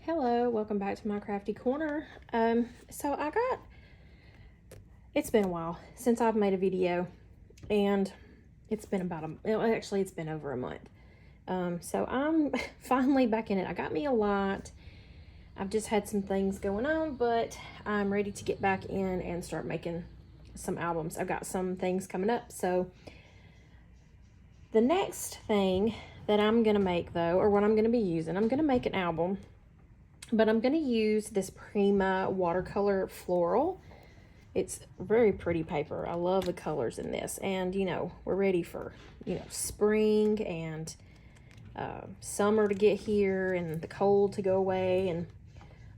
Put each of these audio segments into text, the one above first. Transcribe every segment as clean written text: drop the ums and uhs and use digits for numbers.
Hello, welcome back to my crafty corner. It's been a while since I've made a video, and it's been it's been over a month. So I'm finally back in it. I got me a lot. I've just had some things going on, but I'm ready to get back in and start making some albums. I've got some things coming up. So the next thing that I'm gonna make though, or what I'm gonna be using, I'm gonna make an album, but I'm gonna use this Prima Watercolor Floral. It's very pretty paper. I love the colors in this, and you know, we're ready for, you know, spring and summer to get here and the cold to go away and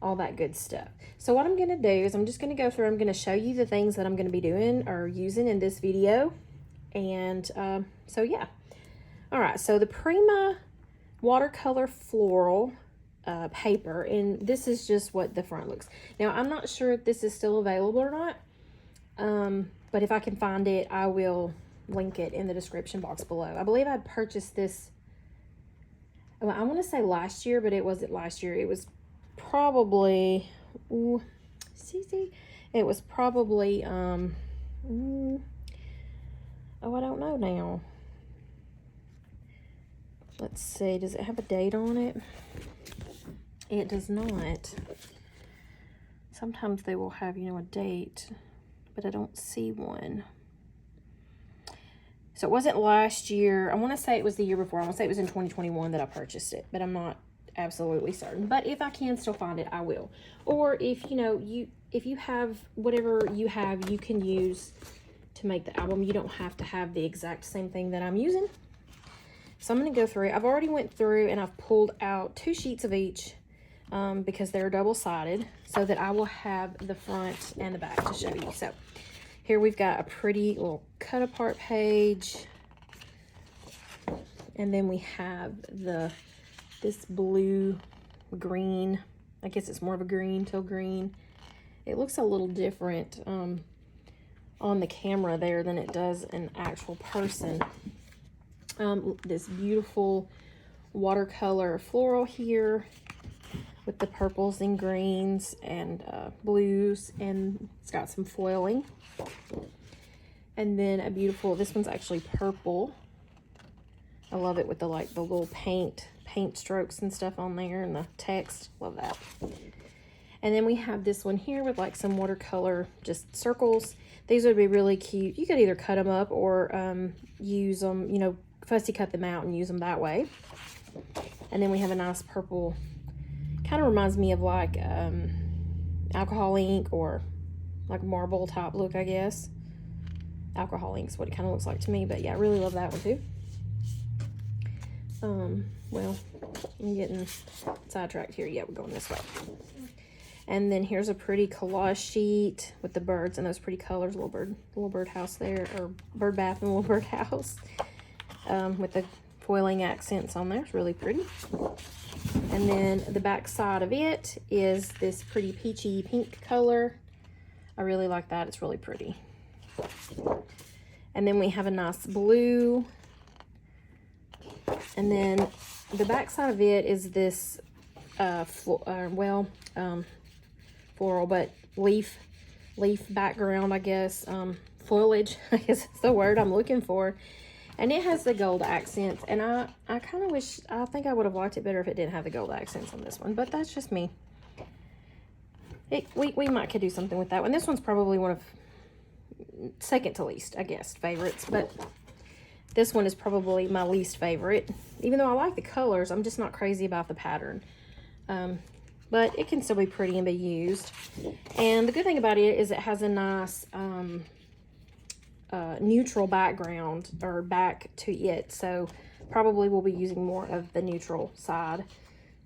all that good stuff. So what I'm gonna do is I'm just gonna go through, I'm gonna show you the things that I'm gonna be doing or using in this video. And so yeah. All right, so the Prima Watercolor Floral paper, and this is just what the front looks. Now, I'm not sure if this is still available or not, but if I can find it, I will link it in the description box below. I believe I purchased this, well, I want to say last year, but it wasn't last year. It was probably, it was probably, oh, I don't know now. Let's see, does it have a date on it? It does not. Sometimes they will have, you know, a date, but I don't see one. So it wasn't last year. I want to say it was the year before. I want to say it was in 2021 that I purchased it, but I'm not absolutely certain. But if I can still find it, I will. Or if, you know, if you have whatever you have, you can use to make the album. You don't have to have the exact same thing that I'm using. So I'm going to go through. I've already went through and I've pulled out 2 sheets of each because they're double-sided, so that I will have the front and the back to show you. So here we've got a pretty little cut-apart page, and then we have this blue green. I guess it's more of a green, teal green. It looks a little different on the camera there than it does an actual person. This beautiful watercolor floral here with the purples and greens and blues, and it's got some foiling. And then a beautiful, this one's actually purple. I love it with the the little paint strokes and stuff on there and the text. Love that. And then we have this one here with like some watercolor just circles. These would be really cute. You could either cut them up or use them, you know, fussy cut them out and use them that way. And then we have a nice purple, kind of reminds me of like alcohol ink or like marble top look, I guess. Alcohol ink is what it kind of looks like to me, but yeah, I really love that one too. Well, I'm getting sidetracked here. Yeah, we're going this way. And then here's a pretty collage sheet with the birds and those pretty colors. Little bird house there, or bird bath and little bird house. With the foiling accents on there. It's really pretty. And then the back side of it is this pretty peachy pink color. I really like that. It's really pretty. And then we have a nice blue. And then the back side of it is this floral, but leaf background, I guess. Foliage, I guess is the word I'm looking for. And it has the gold accents, and I kind of wish, I think I would have liked it better if it didn't have the gold accents on this one, but that's just me. We might could do something with that one. This one's probably one of, second to least, I guess, favorites, but this one is probably my least favorite. Even though I like the colors, I'm just not crazy about the pattern. But it can still be pretty and be used. And the good thing about it is it has a nice neutral background, or back to it, so probably we'll be using more of the neutral side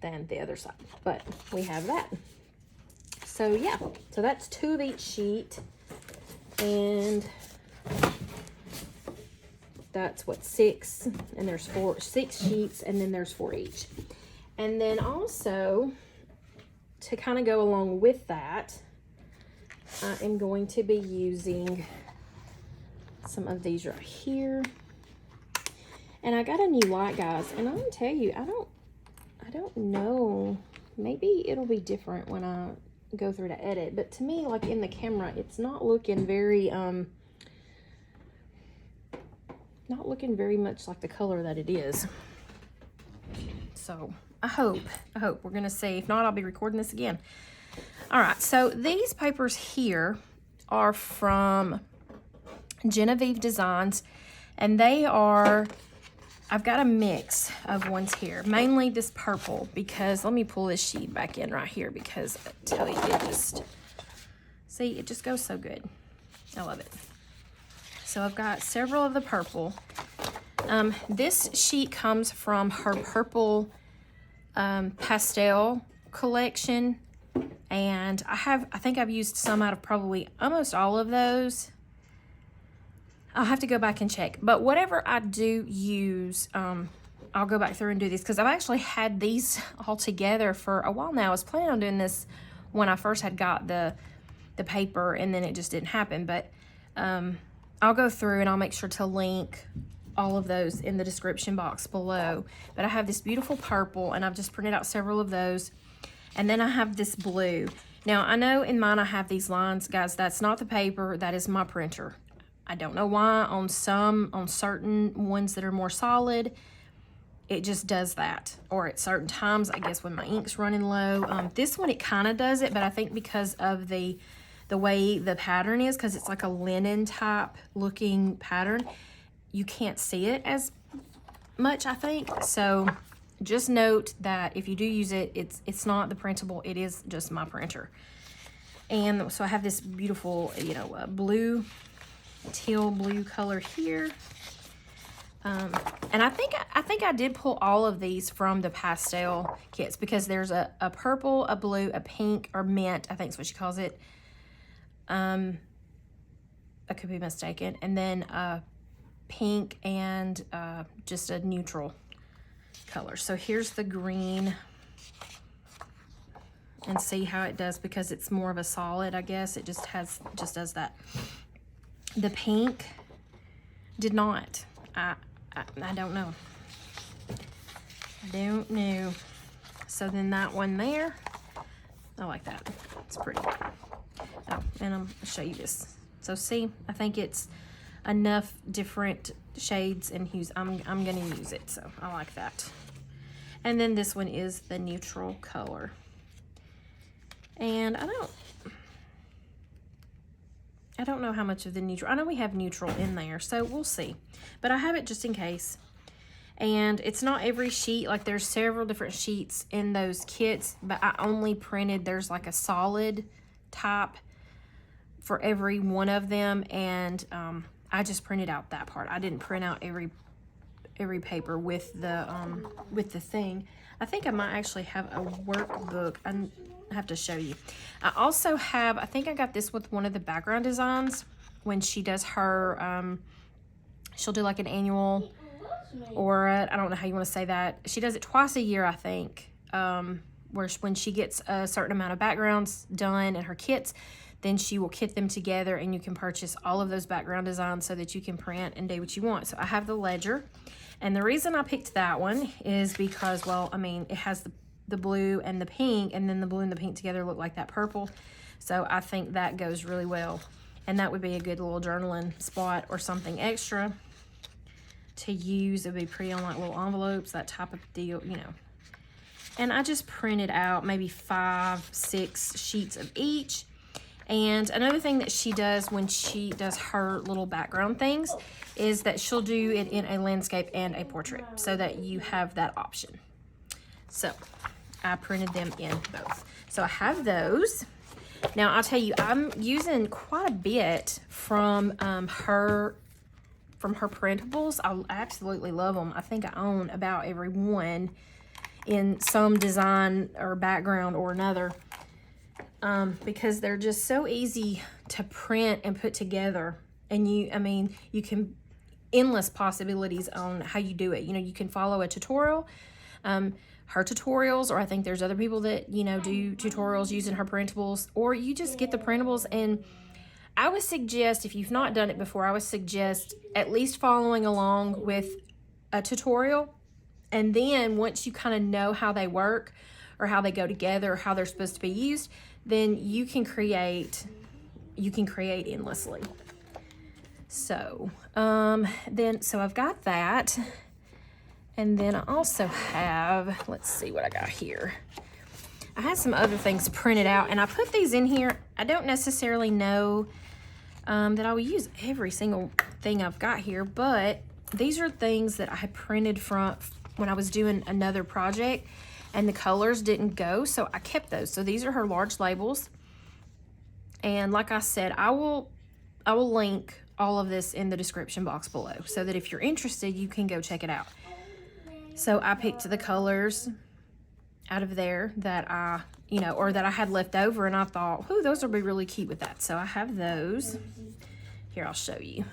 than the other side, but we have that. So yeah, so that's 2 of each sheet, and that's what, 6, and there's 6 sheets, and then there's 4 each. And then also, to kind of go along with that, I am going to be using some of these right here. And I got a new light, guys, and I'm gonna tell you, I don't know maybe it'll be different when I go through to edit, but to me, like in the camera, it's not looking very not looking very much like the color that it is. So I hope we're gonna see. If not, I'll be recording this again. All right, so these papers here are from Jenofeve Designs, and they are, I've got a mix of ones here, mainly this purple, because let me pull this sheet back in right here, because I tell you, it just, see, it just goes so good. I love it. So I've got several of the purple. This sheet comes from her purple pastel collection, and I think I've used some out of probably almost all of those. I'll have to go back and check, but whatever I do use, I'll go back through and do this, because I've actually had these all together for a while now. I was planning on doing this when I first had got the paper, and then it just didn't happen, but I'll go through and I'll make sure to link all of those in the description box below. But I have this beautiful purple, and I've just printed out several of those. And then I have this blue. Now, I know in mine I have these lines. Guys, that's not the paper. That is my printer. I don't know why on certain ones that are more solid, it just does that. Or at certain times, I guess when my ink's running low. This one, it kind of does it, but I think because of the way the pattern is, because it's like a linen type looking pattern, you can't see it as much, I think. So just note that if you do use it, it's not the printable, it is just my printer. And so I have this beautiful, you know, blue, teal blue color here. And I think I did pull all of these from the pastel kits, because there's a purple, a blue, a pink, or mint, I think is what she calls it. I could be mistaken. And then pink and just a neutral color. So here's the green, and see how it does, because it's more of a solid, I guess. It just does that. The pink did not. I don't know. I don't know. So then that one there, I like that. It's pretty. Oh, and I'm gonna show you this. So see, I think it's enough different shades and hues. I'm gonna use it, so I like that. And then this one is the neutral color. And I don't know how much of the neutral. I know we have neutral in there, so we'll see. But I have it just in case. And it's not every sheet. Like, there's several different sheets in those kits, but I only printed, there's like a solid type for every one of them, and I just printed out that part. I didn't print out every paper with the thing. I think I might actually have a workbook. I have to show you. I also have, I think I got this with one of the background designs when she does her, she'll do like an annual, or I don't know how you want to say that. She does it twice a year, I think, when she gets a certain amount of backgrounds done in her kits, then she will kit them together, and you can purchase all of those background designs so that you can print and do what you want. So I have the ledger, and the reason I picked that one is because, well, I mean, it has the blue and the pink, and then the blue and the pink together look like that purple. So I think that goes really well, and that would be a good little journaling spot or something extra to use. It would be pretty on like little envelopes, that type of deal, you know. And I just printed out maybe 5-6 sheets of each. And another thing that she does when she does her little background things is that she'll do it in a landscape and a portrait, so that you have that option. So I printed them in both. So I have those. Now I'll tell you, I'm using quite a bit from her printables. I absolutely love them. I think I own about every one in some design or background or another. Because they're just so easy to print and put together, and you can, endless possibilities on how you do it. You know, you can follow a tutorial, her tutorials, or I think there's other people that, you know, do tutorials using her printables, or you just get the printables. And I would suggest, if you've not done it before, I would suggest at least following along with a tutorial And then once you kind of know how they work or how they go together or how they're supposed to be used, then you can create endlessly. So so I've got that. And then I also have, let's see what I got here. I had some other things printed out, and I put these in here. I don't necessarily know that I will use every single thing I've got here, but these are things that I had printed from when I was doing another project, and the colors didn't go, so I kept those. So these are her large labels, and like I said, I will link all of this in the description box below, so that if you're interested, you can go check it out. So I picked the colors out of there that I, or that I had left over, and I thought, ooh, those would be really cute with that. So I have those. Here, I'll show you.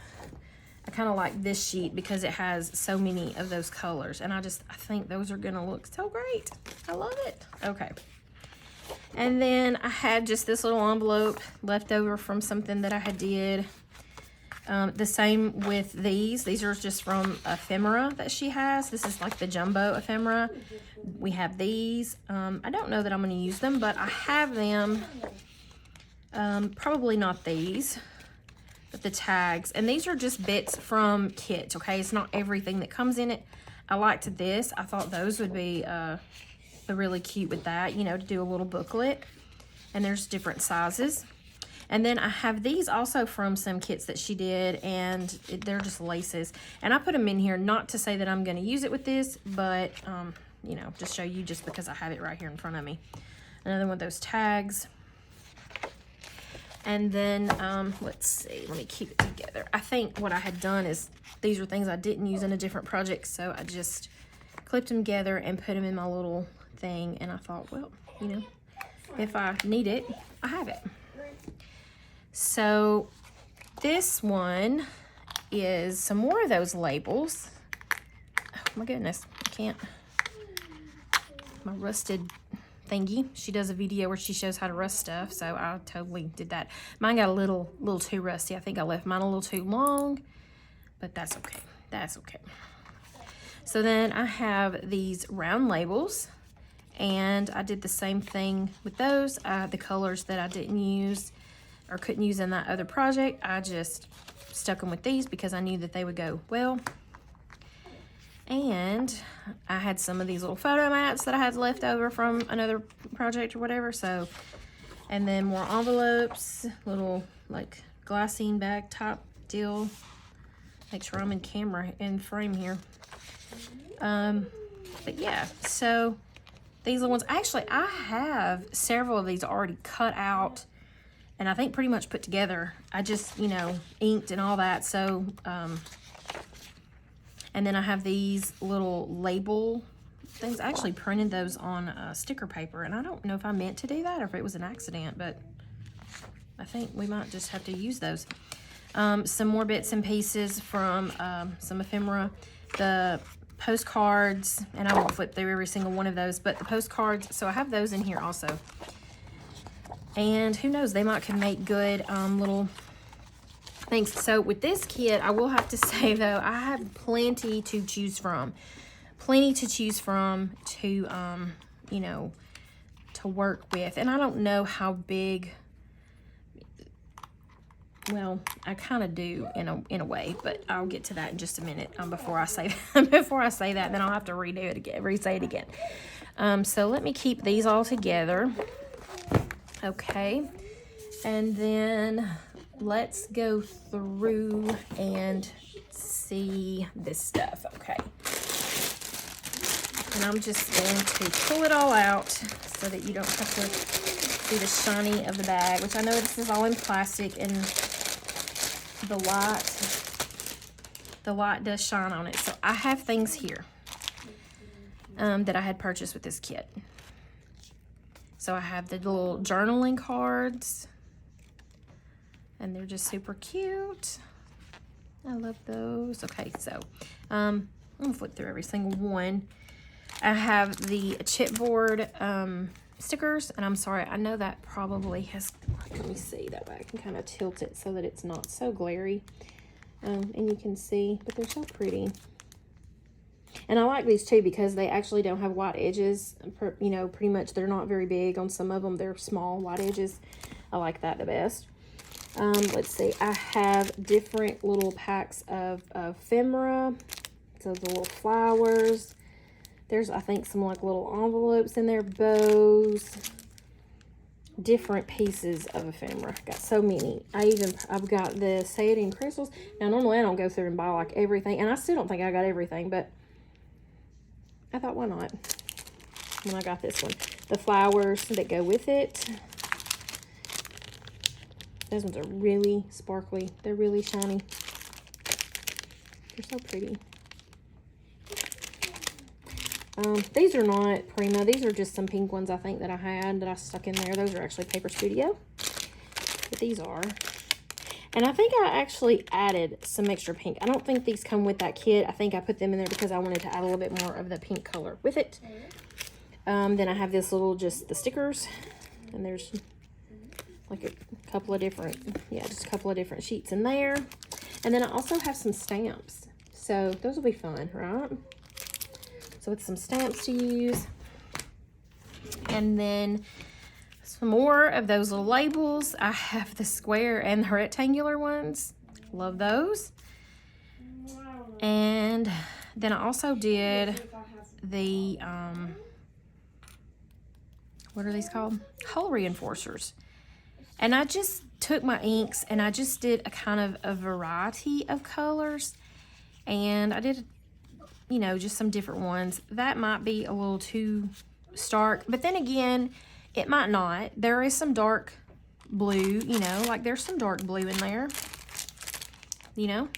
I kind of like this sheet because it has so many of those colors, and I think those are gonna look so great. I love it. Okay. And then I had just this little envelope left over from something that I had did. The same with these. These are just from Ephemera that she has. This is like the jumbo Ephemera. We have these. I don't know that I'm going to use them, but I have them. Probably not these, but the tags. And these are just bits from kits, okay? It's not everything that comes in it. I liked this. I thought those would be really cute with that, to do a little booklet. And there's different sizes. And then I have these also from some kits that she did, and they're just laces. And I put them in here not to say that I'm going to use it with this, but, just show you just because I have it right here in front of me. Another one of those tags. And then, let's see, let me keep it together. I think what I had done is, these are things I didn't use in a different project, so I just clipped them together and put them in my little thing. And I thought, well, if I need it, I have it. So this one is some more of those labels. Oh my goodness, I can't. My rusted thingy. She does a video where she shows how to rust stuff, so I totally did that. Mine got a little too rusty. I think I left mine a little too long, but that's okay. That's okay. So then I have these round labels, and I did the same thing with those. The colors that I didn't use or couldn't use in that other project, I just stuck them with these because I knew that they would go well. And I had some of these little photo mats that I had left over from another project or whatever. So, and then more envelopes, little like glassine bag top deal. Make sure I'm in camera in frame here. But yeah, so these little ones, actually I have several of these already cut out and I think pretty much put together. I just, inked and all that. So, and then I have these little label things. I actually printed those on sticker paper, and I don't know if I meant to do that or if it was an accident, but I think we might just have to use those. Some more bits and pieces from some ephemera. The postcards, and I won't flip through every single one of those, but the postcards, so I have those in here also. And who knows, they might can make good little things. So with this kit, I will have to say though, I have plenty to choose from. Plenty to choose from to, to work with. And I don't know how big, well, I kind of do in a way, but I'll get to that in just a minute before I say that. Before I say that, then I'll have to redo it again, re-say it again. So let me keep these all together. Okay, and then let's go through and see this stuff. Okay, and I'm just going to pull it all out so that you don't have to see the shiny of the bag, which I know this is all in plastic, and the light does shine on it. So I have things here that I had purchased with this kit. So I have the little journaling cards, and they're just super cute. I love those. Okay, so I'm gonna flip through every single one. I have the chipboard stickers, and I'm sorry, I know that probably has, let me see, that way I can kind of tilt it so that it's not so glary. And you can see, but they're so pretty. And I like these too because they actually don't have white edges. You know, pretty much they're not very big on some of them. They're small white edges. I like that the best. Let's see. I have different little packs of ephemera. So the little flowers. There's, I think, some like little envelopes in there, bows, different pieces of ephemera. Got so many. I've got the satin crystals. Now, normally I don't go through and buy like everything, and I still don't think I got everything, but I thought, why not? When I got this one, the flowers that go with it. Those ones are really sparkly. They're really shiny. They're so pretty. These are not Prima. These are just some pink ones I think that I had that I stuck in there. Those are actually Paper Studio. But these are. And I think I actually added some extra pink. I don't think these come with that kit. I think I put them in there because I wanted to add a little bit more of the pink color with it. Then I have this little, just the stickers. And there's like a couple of different, just a couple of different sheets in there. And then I also have some stamps. So those will be fun, right? So with some stamps to use. And then some more of those little labels. I have the square and the rectangular ones. Love those. And then I also did the, what are these called? Hole reinforcers. And I just took my inks and I just did a kind of a variety of colors. And I did, you know, just some different ones. That might be a little too stark, but then again, it might not. There is some dark blue, you know, like there's some dark blue in there, you know.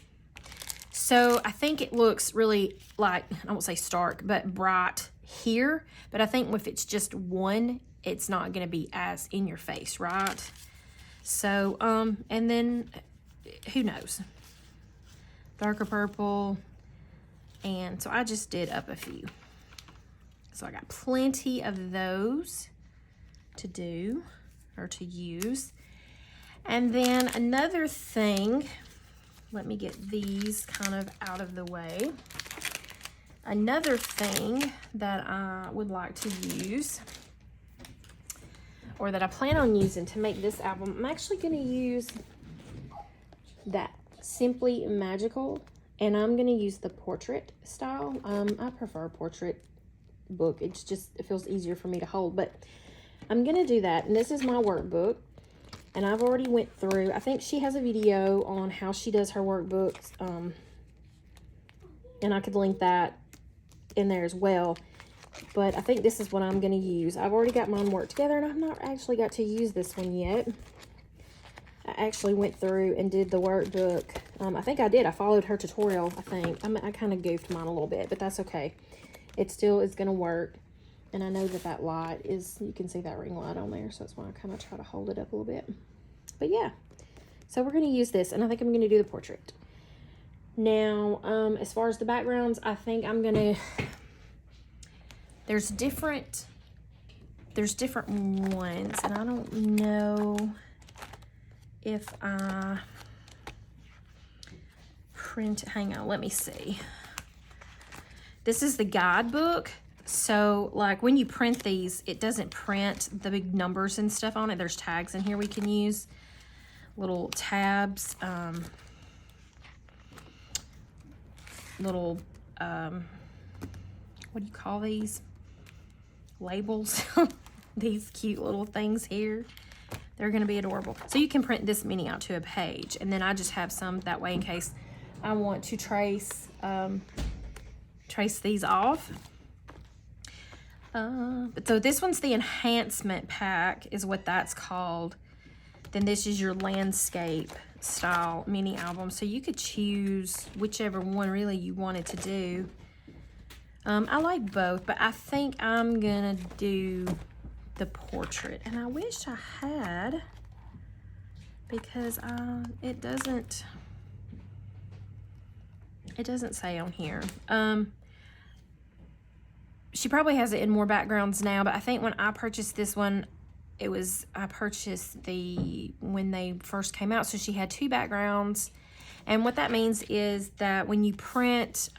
So I think it looks really like, I won't say stark, but bright here. But I think if it's just one, it's not going to be as in your face, right? So, and then who knows? Darker purple. And so I just did up a few. So I got plenty of those to do or to use. And then another thing, let me get these kind of out of the way. Another thing that I would like to use, or that I plan on using to make this album, I'm actually going to use that Simply Magical. And I'm going to use the portrait style. I prefer portrait book. It's just, it feels easier for me to hold. But I'm going to do that. And this is my workbook. And I've already went through. I think she has a video on how she does her workbooks. And I could link that in there as well. But I think this is what I'm going to use. I've already got mine worked together. And I've not actually got to use this one yet. I actually went through and did the workbook. I think I did. I followed her tutorial, I think. I kind of goofed mine a little bit, but that's okay. It still is going to work. And I know that that light is, you can see that ring light on there, so that's why I kind of try to hold it up a little bit. But yeah, so we're going to use this, and I think I'm going to do the portrait. Now, as far as the backgrounds, I think I'm going to, there's different ones, and I don't know if I print, hang on, let me see. This is the guidebook. So like when you print these, it doesn't print the big numbers and stuff on it. There's tags in here we can use, little tabs, little, what do you call these? Labels. These cute little things here. They're going to be adorable. So you can print this many out to a page. And then I just have some that way in case I want to trace these off. So this one's the enhancement pack is what that's called. Then this is your landscape style mini album. So you could choose whichever one really you wanted to do. I like both, but I think I'm going to do the portrait, and I wish I had, because it doesn't say on here. She probably has it in more backgrounds now, but I think when I purchased this one, I purchased when they first came out, so she had 2 backgrounds. And what that means is that when you print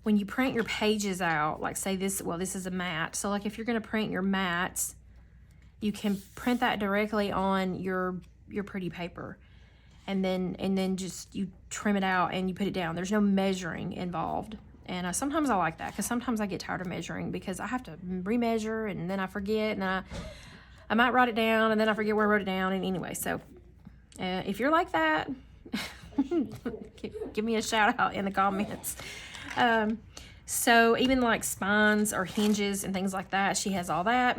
when you print your pages out, like say this, well, this is a mat. So like if you're gonna print your mats, you can print that directly on your pretty paper. And then just you trim it out and you put it down. There's no measuring involved. And sometimes I like that, because sometimes I get tired of measuring, because I have to remeasure and then I forget, and I might write it down and then I forget where I wrote it down. And anyway, so if you're like that, give me a shout out in the comments. So even like spines or hinges and things like that, she has all that.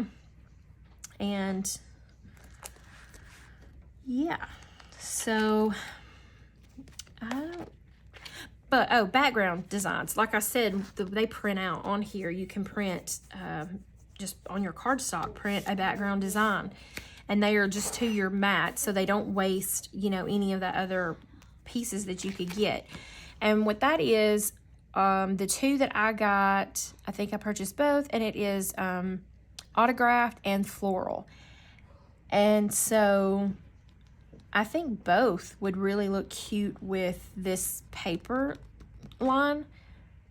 And yeah, so background designs, like I said, they print out on here. You can print just on your cardstock, print a background design, and they are just to your mat, so they don't waste, you know, any of the other pieces that you could get. And what that is, the two that I got, I think I purchased both, and it is autographed and floral. And so I think both would really look cute with this paper line.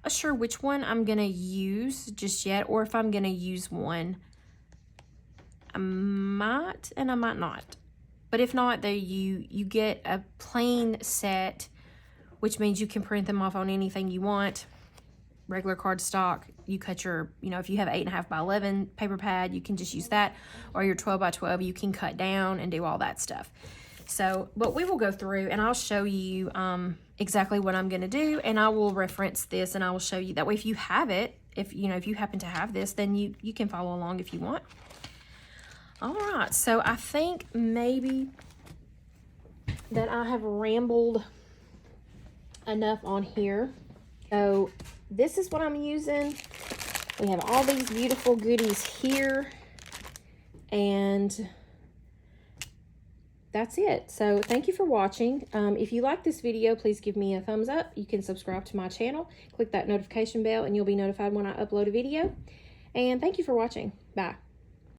Not sure which one I'm gonna use just yet, or if I'm gonna use one. I might and I might not. But if not, you get a plain set, which means you can print them off on anything you want. Regular cardstock, you cut your, you know, if you have 8.5 by 11 paper pad, you can just use that, or your 12 by 12, you can cut down and do all that stuff. So, but we will go through and I'll show you exactly what I'm going to do, and I will reference this and I will show you. That way, if you have it, if you know, if you happen to have this, then you can follow along if you want. All right, so I think maybe that I have rambled enough on here. So this is what I'm using. We have all these beautiful goodies here, and that's it. So thank you for watching. If you like this video, please give me a thumbs up. You can subscribe to my channel, click that notification bell, and you'll be notified when I upload a video. And thank you for watching. Bye.